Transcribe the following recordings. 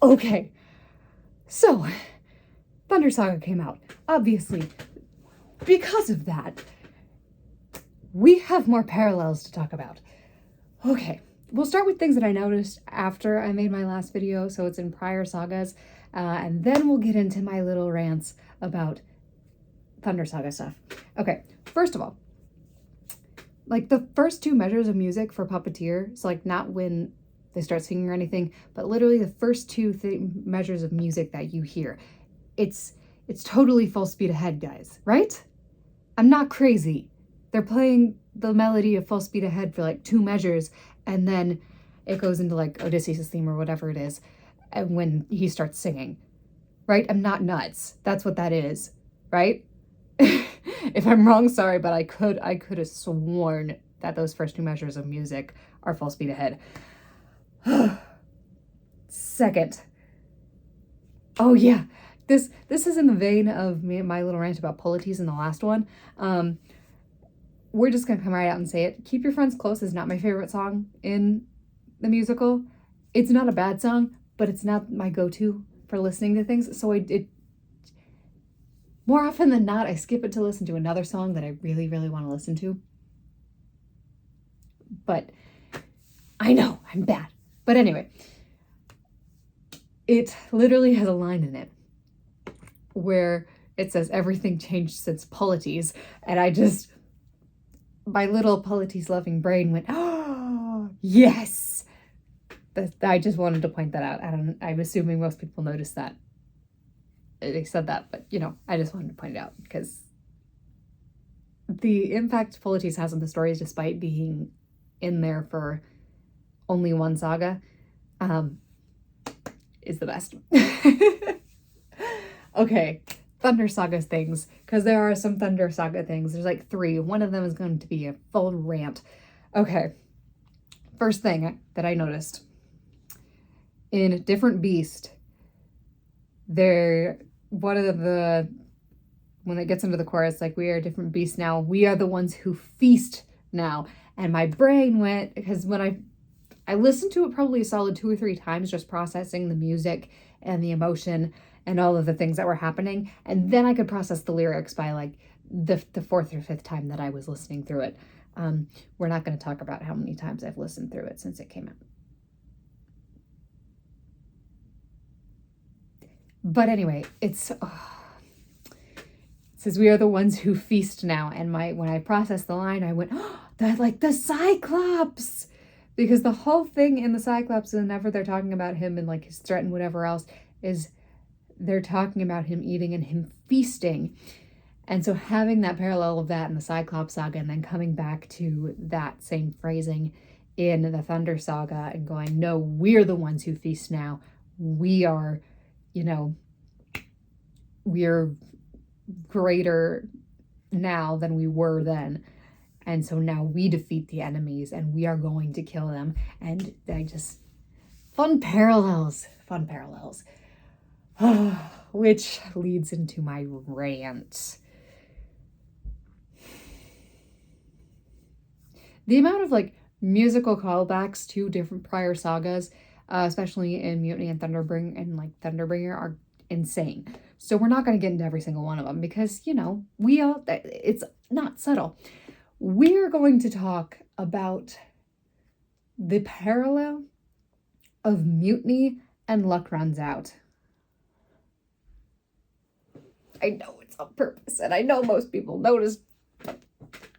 Okay, so Thunder Saga came out. Obviously, because of that, we have more parallels to talk about. Okay, we'll start with things that I noticed after I made my last video, so it's in prior sagas, and then we'll get into my little rants about Thunder Saga stuff. Okay, first of all, like the first two measures of music for Puppeteer, so like not when they start singing or anything, but literally the first two measures of music that you hear, it's totally full speed ahead, guys, right? I'm not crazy. They're playing the melody of Full Speed Ahead for like two measures, and then it goes into like Odysseus' theme or whatever it is, and when he starts singing, right? I'm not nuts. That's what that is, right? If I'm wrong, sorry, but I could have sworn that those first two measures of music are Full Speed Ahead. Second. Oh yeah, this is in the vein of my little rant about polities in the last one. We're just gonna come right out and say it. Keep Your Friends Close is not my favorite song in the musical. It's not a bad song, but it's not my go-to for listening to things. So it more often than not, I skip it to listen to another song that I really, really want to listen to. But I know I'm bad. But anyway, it literally has a line in it where it says everything changed since polities, and my little polities loving brain went, oh, yes. I just wanted to point that out. I'm assuming most people noticed that. They said that, but I just wanted to point it out because the impact polities has on the stories, despite being in there for only one saga, is the best. Okay. Thunder Saga things, because there are some Thunder Saga things. There's like 3. One of them is going to be a full rant. Okay. First thing that I noticed. In Different Beast, when it gets into the chorus, like, we are different beasts now. We are the ones who feast now. And my brain went, because when I listened to it probably a solid 2 or 3 times, just processing the music and the emotion and all of the things that were happening. And then I could process the lyrics by like the 4th or 5th time that I was listening through it. We're not going to talk about how many times I've listened through it since it came out. But anyway, it says we are the ones who feast now. And when I processed the line, I went, oh, that's like the Cyclops. Because the whole thing in the Cyclops, whenever they're talking about him and like his threat and whatever else, is they're talking about him eating and him feasting. And so having that parallel of that in the Cyclops saga, and then coming back to that same phrasing in the Thunder Saga and going, no, we're the ones who feast now. We are, we're greater now than we were then. And so now we defeat the enemies and we are going to kill them. And fun parallels. Which leads into my rant. The amount of like musical callbacks to different prior sagas, especially in Mutiny and Thunderbringer, are insane. So we're not going to get into every single one of them because, it's not subtle. We're going to talk about the parallel of Mutiny and Luck Runs Out. I know it's on purpose, and I know most people noticed, but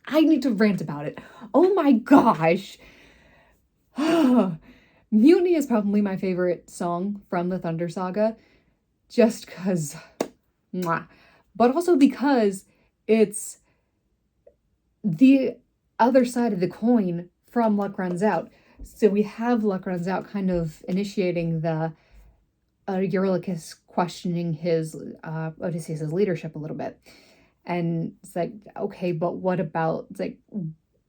I need to rant about it. Oh my gosh. Mutiny is probably my favorite song from the Thunder Saga, just because, but also because it's the other side of the coin from Luck Runs Out. So we have Luck Runs Out kind of initiating the Eurylochus questioning his Odysseus' leadership a little bit. And it's like, okay, but what about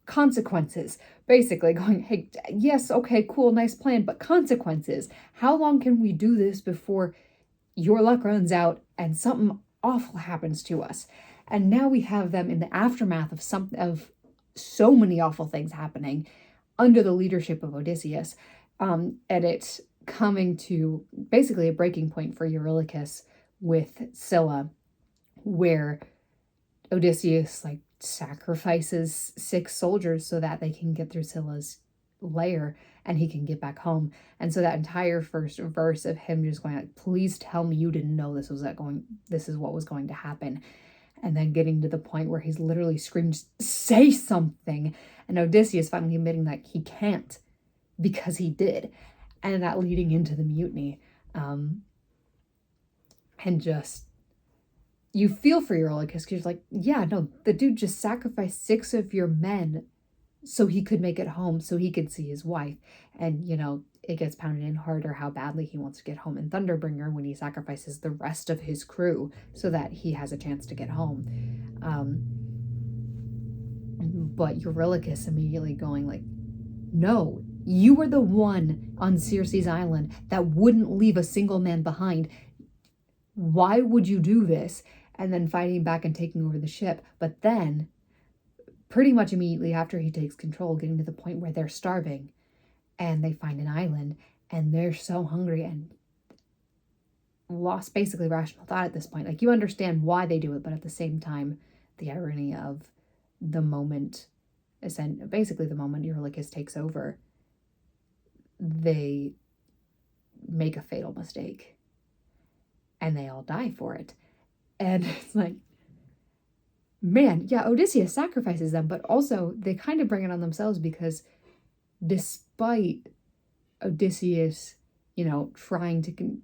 consequences? Basically going, hey, yes, okay, cool, nice plan, but consequences. How long can we do this before your luck runs out and something awful happens to us? And now we have them in the aftermath of so many awful things happening under the leadership of Odysseus. And it coming to basically a breaking point for Eurylochus with Scylla, where Odysseus like sacrifices 6 soldiers so that they can get through Scylla's lair and he can get back home. And so that entire first verse of him just going like, please tell me you didn't know this is what was going to happen. And then getting to the point where he's literally screamed, say something. And Odysseus finally admitting that he can't because he did. And that leading into the mutiny. And just, you feel for Eurylochus because you're like, yeah, no, the dude just sacrificed 6 of your men so he could make it home, so he could see his wife. And, you know, it gets pounded in harder how badly he wants to get home in Thunderbringer when he sacrifices the rest of his crew so that he has a chance to get home. But Eurylochus immediately going like, no, you were the one on Circe's island that wouldn't leave a single man behind. Why would you do this? And then fighting back and taking over the ship. But then, pretty much immediately after he takes control, getting to the point where they're starving and they find an island and they're so hungry and lost basically rational thought at this point. Like, you understand why they do it, but at the same time, the irony of the moment, basically the moment Eurylochus takes over, they make a fatal mistake and they all die for it. And it's like, man, yeah, Odysseus sacrifices them, but also they kind of bring it on themselves because despite Odysseus, you know, trying to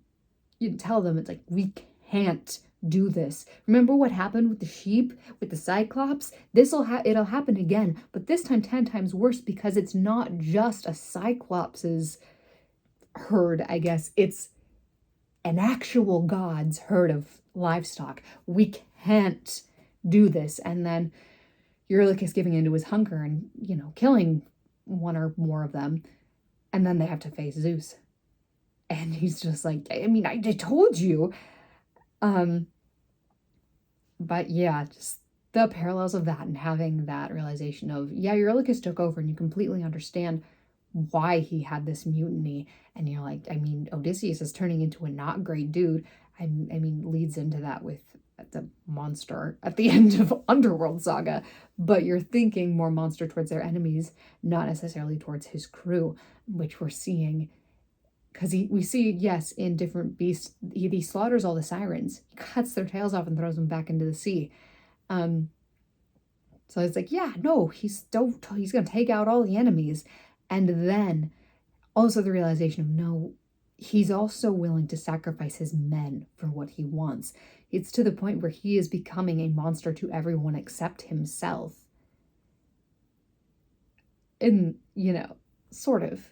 tell them, it's like, we can't do this. Remember what happened with the sheep, with the Cyclops? It'll happen again, but this time 10 times worse because it's not just a Cyclops' herd, I guess. It's an actual god's herd of livestock. We can't do this. And then Eurylochus giving into his hunger and, you know, killing one or more of them. And then they have to face Zeus. And he's just like, I mean, I told you. But yeah, just the parallels of that and having that realization of, yeah, Eurylochus took over and you completely understand why he had this mutiny. And you're like, I mean, Odysseus is turning into a not great dude. I mean, leads into that with the monster at the end of Underworld Saga, but you're thinking more monster towards their enemies, not necessarily towards his crew, which we're seeing. Because we see, yes, in different beasts, he slaughters all the sirens, he cuts their tails off and throws them back into the sea. So it's like, yeah, no, he's going to take out all the enemies. And then also the realization of, no, he's also willing to sacrifice his men for what he wants. It's to the point where he is becoming a monster to everyone except himself. And, you know, sort of.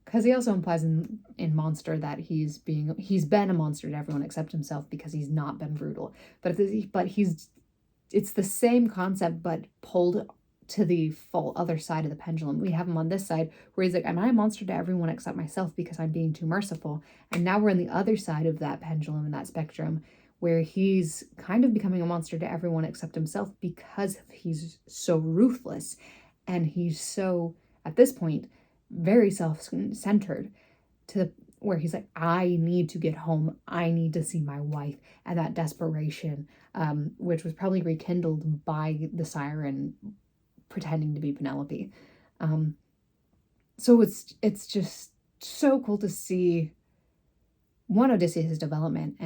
Because he also implies in Monster that he's been a monster to everyone except himself because he's not been brutal. But it's the same concept, but pulled to the full other side of the pendulum. We have him on this side where he's like, am I a monster to everyone except myself because I'm being too merciful? And now we're on the other side of that pendulum and that spectrum where he's kind of becoming a monster to everyone except himself because he's so ruthless. And he's so, at this point, very self-centered to where he's like, I need to get home. I need to see my wife. And that desperation, which was probably rekindled by the siren pretending to be Penelope. So it's just so cool to see one, Odysseus' development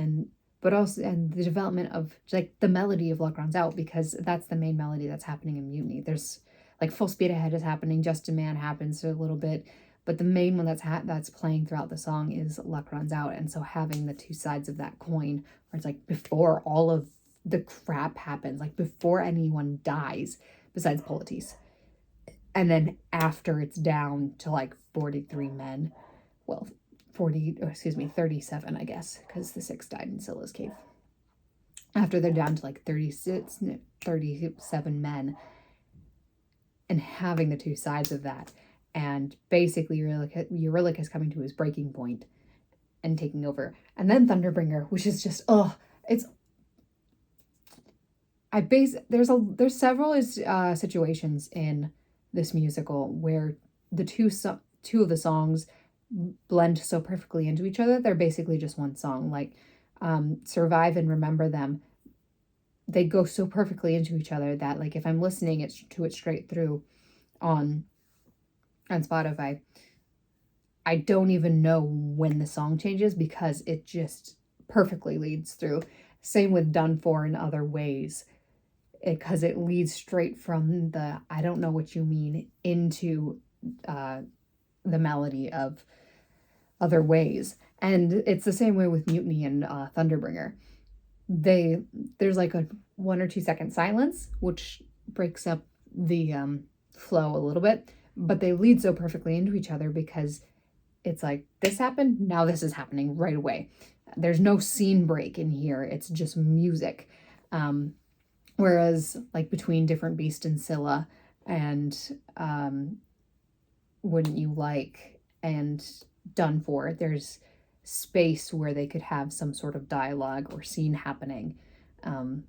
but also the development of like the melody of Luck Runs Out, because that's the main melody that's happening in Mutiny. There's like Full Speed Ahead is happening, Just a Man happens a little bit, but the main one that's playing throughout the song is Luck Runs Out. And so having the two sides of that coin, where it's like before all of the crap happens, like before anyone dies, besides Polites, and then after it's down to like 43 men, well, 37, I guess, because the 6 died in Scylla's cave. After they're down to like 37 men, and having the two sides of that, and basically Eurylochus coming to his breaking point and taking over. And then Thunderbringer, which is just, there's several situations in this musical where the two of the songs blend so perfectly into each other. They're basically just one song. Like Survive and Remember Them, they go so perfectly into each other that like if I'm listening to it straight through on Spotify, I don't even know when the song changes because it just perfectly leads through. Same with Done For in Other Ways, because it leads straight from the I don't know what you mean into the melody of Other Ways. And it's the same way with Mutiny and Thunderbringer. There's like a 1 or 2 second silence, which breaks up the flow a little bit, but they lead so perfectly into each other because it's like, this happened, now this is happening right away. There's no scene break in here, it's just music. Whereas like between Different Beast and Scylla and Wouldn't You Like and Done For, there's space where they could have some sort of dialogue or scene happening. But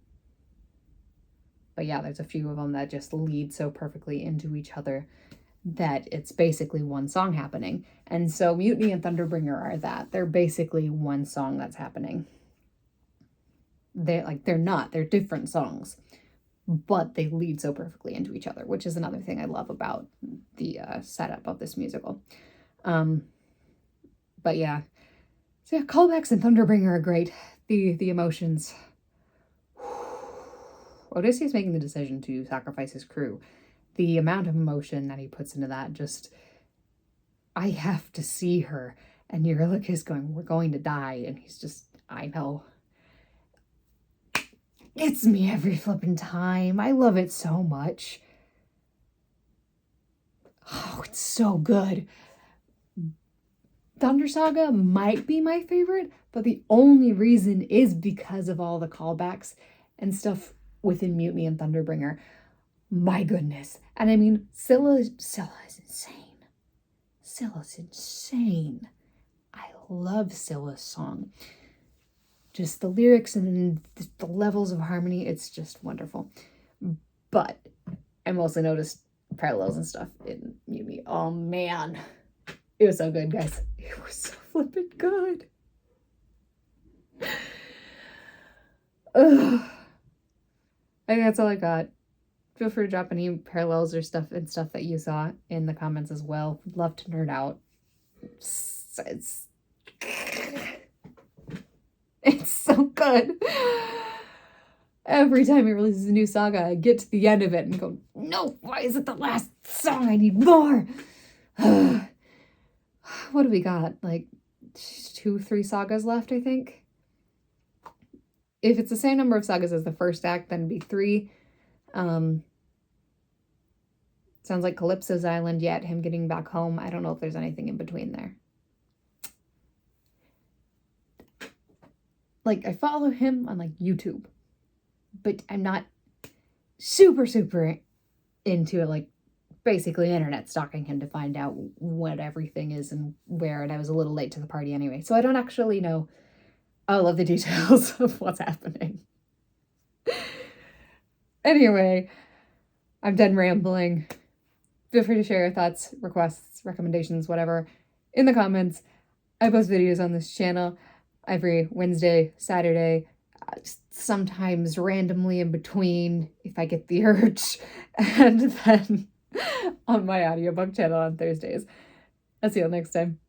yeah, there's a few of them that just lead so perfectly into each other that it's basically one song happening. And so Mutiny and Thunderbringer are that. They're basically one song that's happening. They're different songs, but they lead so perfectly into each other, which is another thing I love about the setup of this musical. But yeah. So yeah, callbacks in Thunderbringer are great. The emotions. Odysseus making the decision to sacrifice his crew. The amount of emotion that he puts into that, just, I have to see her. And Eurylochus going, we're going to die. And he's just, I know. It's me every flippin' time. I love it so much. Oh, it's so good. Thunder Saga might be my favorite, but the only reason is because of all the callbacks and stuff within Mutiny and Thunderbringer. My goodness. And I mean, Scylla is insane. Scylla's insane. I love Scylla's song. Just the lyrics and the levels of harmony, it's just wonderful. But I mostly noticed parallels and stuff in Mutiny. Oh man. It was so good, guys. It was so flippin' good. Ugh. I think that's all I got. Feel free to drop any parallels or stuff that you saw in the comments as well. Would love to nerd out. It's so good. Every time he releases a new saga, I get to the end of it and go, no, why is it the last song? I need more. What do we got? Like 2-3 sagas left, I think. If it's the same number of sagas as the first act, then it'd be 3. Sounds like Calypso's Island yet, him getting back home. I don't know if there's anything in between there. Like, I follow him on, like, YouTube. But I'm not super into it, like, basically internet stalking him to find out what everything is and where, and I was a little late to the party anyway. So I don't actually know all of the details of what's happening. Anyway, I'm done rambling. Feel free to share your thoughts, requests, recommendations, whatever, in the comments. I post videos on this channel every Wednesday, Saturday, sometimes randomly in between if I get the urge, and then on my audiobook channel on Thursdays. I'll see you all next time.